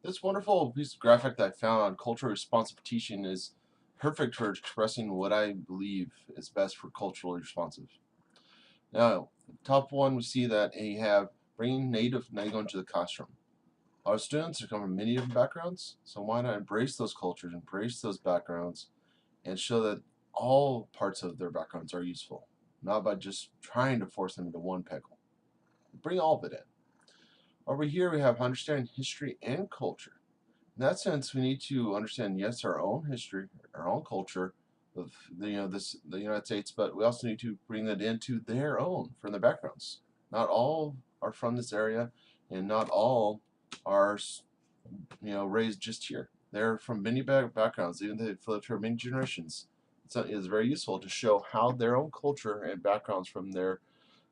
This wonderful piece of graphic that I found on culturally responsive teaching is perfect for expressing what I believe is best for culturally responsive. Now, top one, we see that they have bringing native Nago into the classroom. Our students are coming from many different backgrounds, so why not embrace those cultures, embrace those backgrounds, and show that all parts of their backgrounds are useful, not by just trying to force them into one peggle. Bring all of it in. Over here, we have understanding history and culture. In that sense, we need to understand, yes, our own history, our own culture of the United States, but we also need to bring that into their own from their backgrounds. Not all are from this area, and not all are raised just here. They're from many backgrounds, even though they've lived for many generations. It's very useful to show how their own culture and backgrounds from their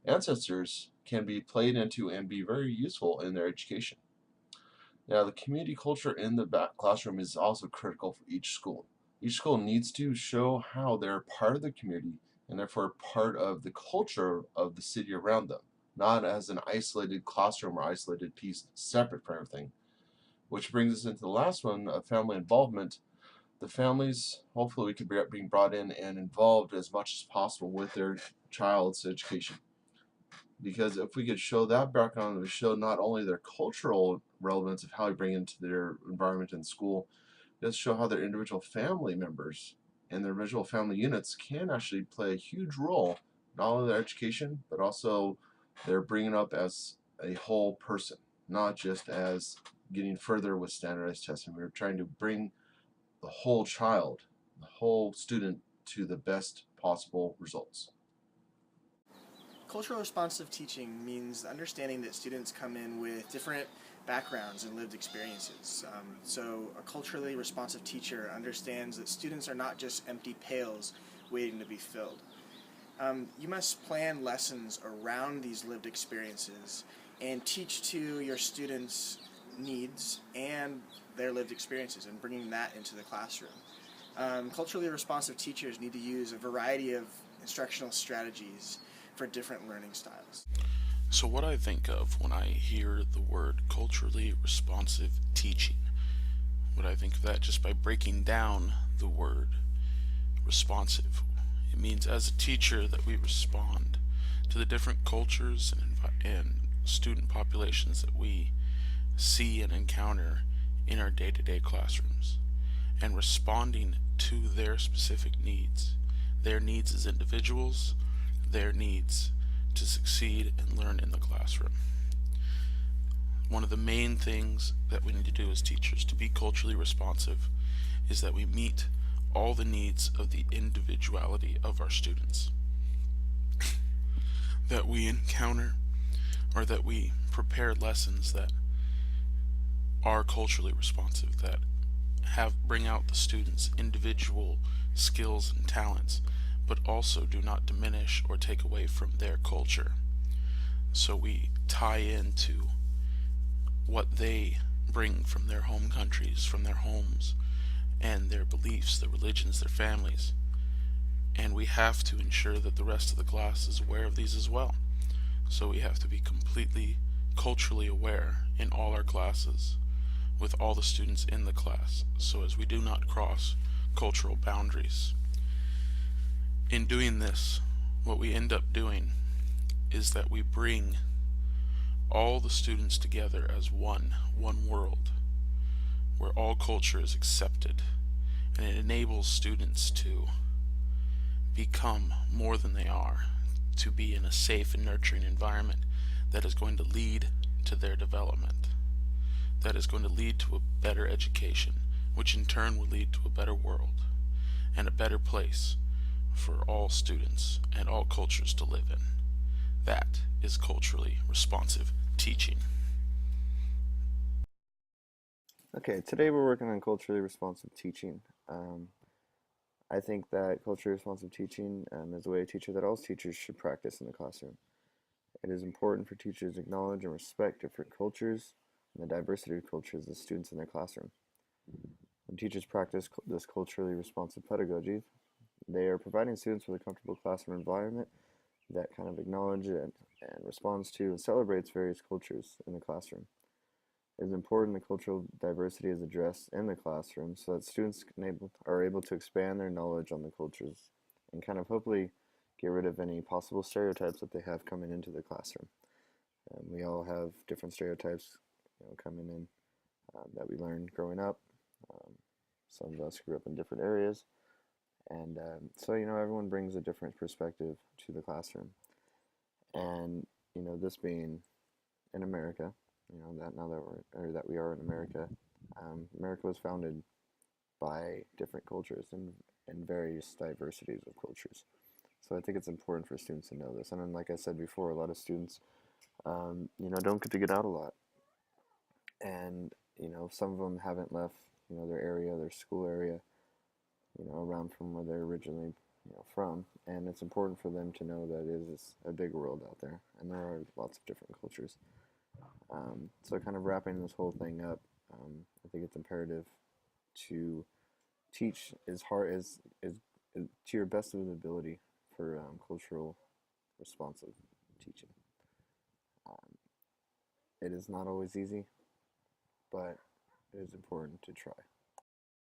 ancestors can be played into and be very useful in their education. Now, the community culture in the classroom is also critical for each school. Each school needs to show how they're part of the community and therefore part of the culture of the city around them, not as an isolated classroom or isolated piece separate from everything. Which brings us into the last one, family involvement. The families, hopefully, we could be being brought in and involved as much as possible with their child's education. Because if we could show that background, we show not only their cultural relevance of how we bring into their environment in school, just show how their individual family members and their individual family units can actually play a huge role, not only their education, but also their bringing up as a whole person, not just as getting further with standardized testing. We're trying to bring the whole child, the whole student to the best possible results. Cultural responsive teaching means understanding that students come in with different backgrounds and lived experiences. So, a culturally responsive teacher understands that students are not just empty pails waiting to be filled. You must plan lessons around these lived experiences and teach to your students' needs and their lived experiences and bringing that into the classroom. Culturally responsive teachers need to use a variety of instructional strategies for different learning styles. So, what I think of when I hear the word culturally responsive teaching, what I think of that just by breaking down the word responsive. It means as a teacher that we respond to the different cultures and student populations that we see and encounter in our day to day classrooms, and responding to their specific needs, their needs as individuals, their needs to succeed and learn in the classroom. One of the main things that we need to do as teachers to be culturally responsive is that we meet all the needs of the individuality of our students. That we encounter or that we prepare lessons that are culturally responsive, that bring out the students' individual skills and talents, but also do not diminish or take away from their culture. So we tie into what they bring from their home countries, from their homes, and their beliefs, their religions, their families. And we have to ensure that the rest of the class is aware of these as well. So we have to be completely culturally aware in all our classes with all the students in the class so as we do not cross cultural boundaries. In doing this, what we end up doing is that we bring all the students together as one world, where all culture is accepted, and it enables students to become more than they are, to be in a safe and nurturing environment that is going to lead to their development, that is going to lead to a better education, which in turn will lead to a better world and a better place for all students and all cultures to live in. That is culturally responsive teaching. Okay, today we're working on culturally responsive teaching. Um, I think that culturally responsive teaching is a way a teacher that all teachers should practice in the classroom. It is important for teachers to acknowledge and respect different cultures and the diversity of cultures of students in their classroom. When teachers practice this culturally responsive pedagogy, they are providing students with a comfortable classroom environment that kind of acknowledges and responds to and celebrates various cultures in the classroom. It is important that cultural diversity is addressed in the classroom so that students are able to expand their knowledge on the cultures and kind of hopefully get rid of any possible stereotypes that they have coming into the classroom. We all have different stereotypes, coming in that we learned growing up. Um, some of us grew up in different areas, and so everyone brings a different perspective to the classroom. And this being in America, that now that we are in America, America was founded by different cultures and various diversities of cultures. So I think it's important for students to know this. And then, like I said before, a lot of students, don't get to get out a lot, and some of them haven't left, their area, their school area, around from where they're originally, from. And it's important for them to know that it is a big world out there, and there are lots of different cultures. So kind of wrapping this whole thing up, I think it's imperative to teach as hard as to your best of ability for cultural responsive teaching. Um, it is not always easy, but it is important to try.